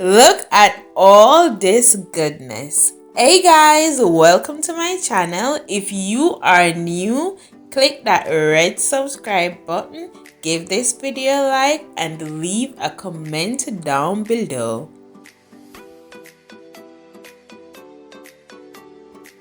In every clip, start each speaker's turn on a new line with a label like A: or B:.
A: Look at all this goodness. Hey guys, welcome to my channel. If you are new, click that red subscribe button, give this video a like, and leave a comment down below.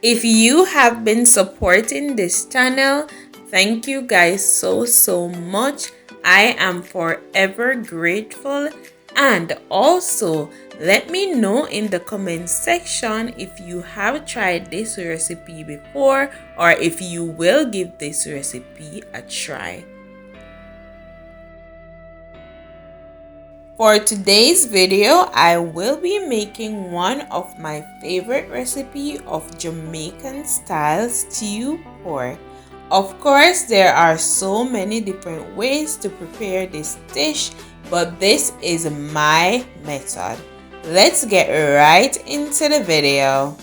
A: If you have been supporting this channel, thank you guys so much. I am forever grateful. And also, let me know in the comment section if you have tried this recipe before or if you will give this recipe a try. For today's video, I will be making one of my favorite recipe of Jamaican style stew pork. Of course, there are so many different ways to prepare this dish, but this is my method. Let's get right into the video.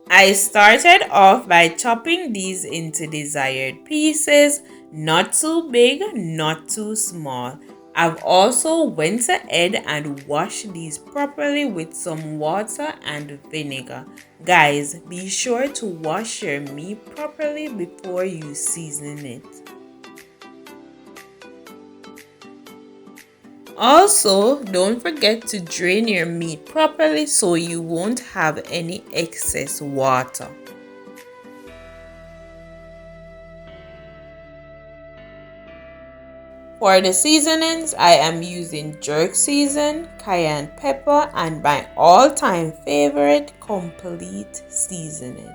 A: I started off by chopping these into desired pieces, not too big, not too small. I've also went ahead and washed these properly with some water and vinegar. Guys, be sure to wash your meat properly before you season it. Also, don't forget to drain your meat properly so you won't have any excess water. For the seasonings, I am using jerk season, cayenne pepper, and my all-time favorite, complete seasoning.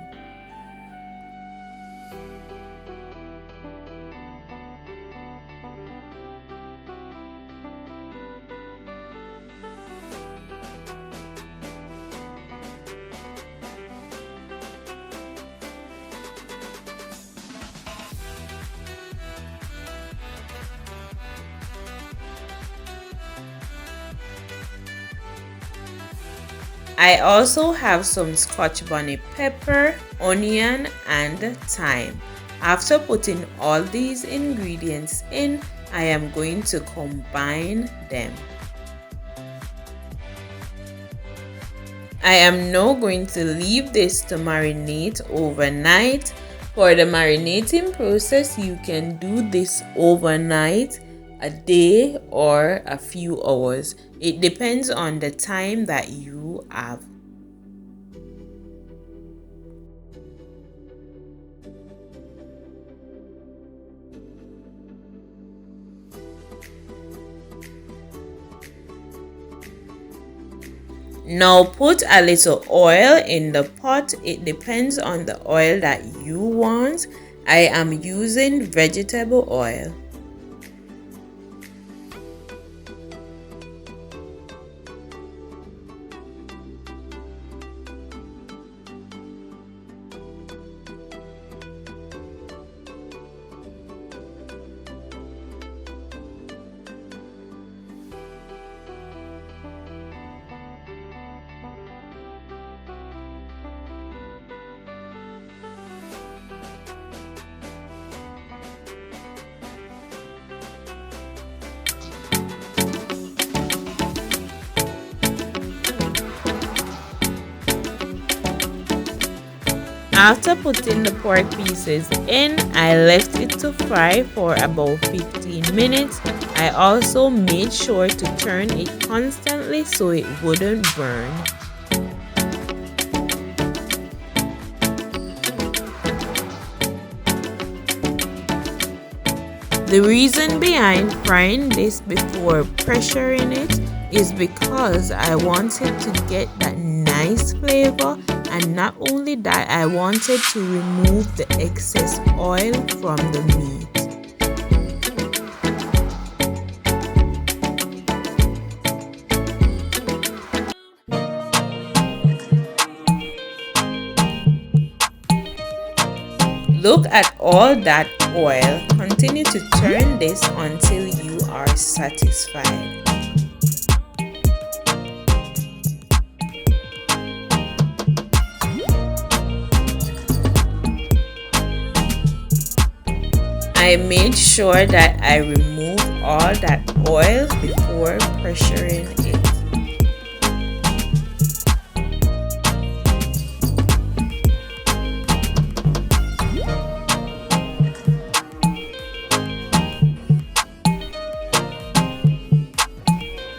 A: I also have some scotch bonnet pepper, onion, and thyme. After putting all these ingredients in, I am going to combine them. I am now going to leave this to marinate overnight. For the marinating process, you can do this overnight, a day, or a few hours. It depends on the time that you have. Now put a little oil in the pot. It depends on the oil that you want. I am using vegetable oil. After putting the pork pieces in, I left it to fry for about 15 minutes. I also made sure to turn it constantly so it wouldn't burn. The reason behind frying this before pressuring it is because I wanted to get that nice flavor, and not only that, I wanted to remove the excess oil from the meat. Look at all that oil. Continue to turn this until you are satisfied. I made sure that I remove all that oil before pressuring it.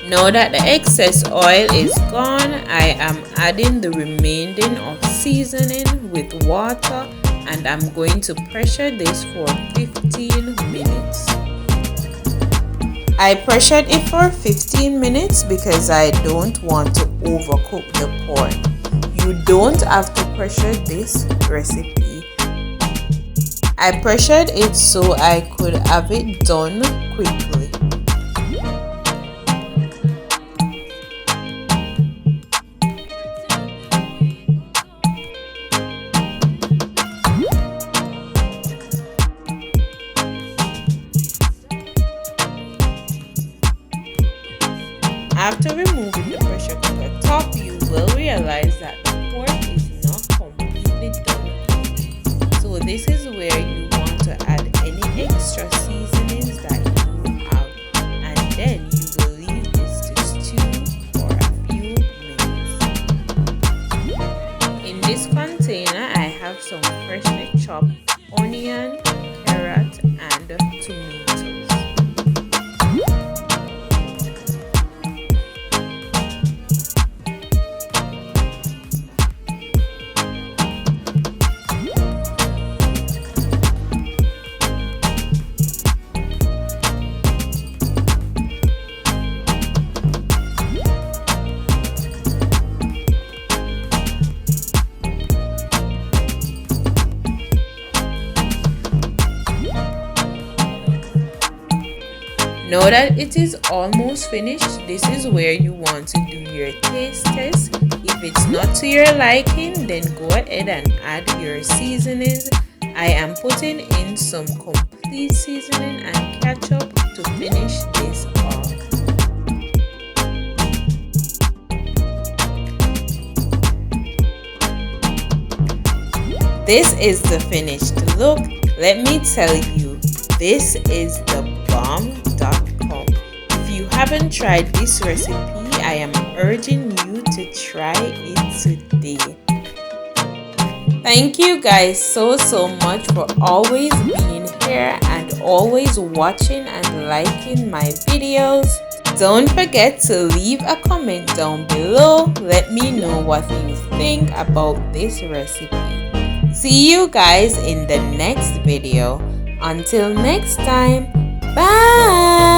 A: Now that the excess oil is gone, I am adding the remaining of seasoning with water, and I'm going to pressure this for 15 minutes. I pressured it for 15 minutes because I don't want to overcook the pork. You don't have to pressure this recipe. I pressured it so I could have it done quickly. After removing the pressure cooker top, you will realize that the pork is not completely done. So this is where you want to add any extra seasonings that you have, and then you will leave this to stew for a few minutes. In this container, I have some freshly chopped onion, carrot, and tomatoes. Now that it is almost finished, this is where you want to do your taste test. If it's not to your liking, then go ahead and add your seasonings. I am putting in some complete seasoning and ketchup to finish this off. This is the finished look. Let me tell you, this is the bomb.com. If you haven't tried this recipe, I am urging you to try it today. Thank you guys so much for always being here and always watching and liking my videos. Don't forget to leave a comment down below. Let me know what you think about this recipe. See you guys in the next video. Until next time, bye!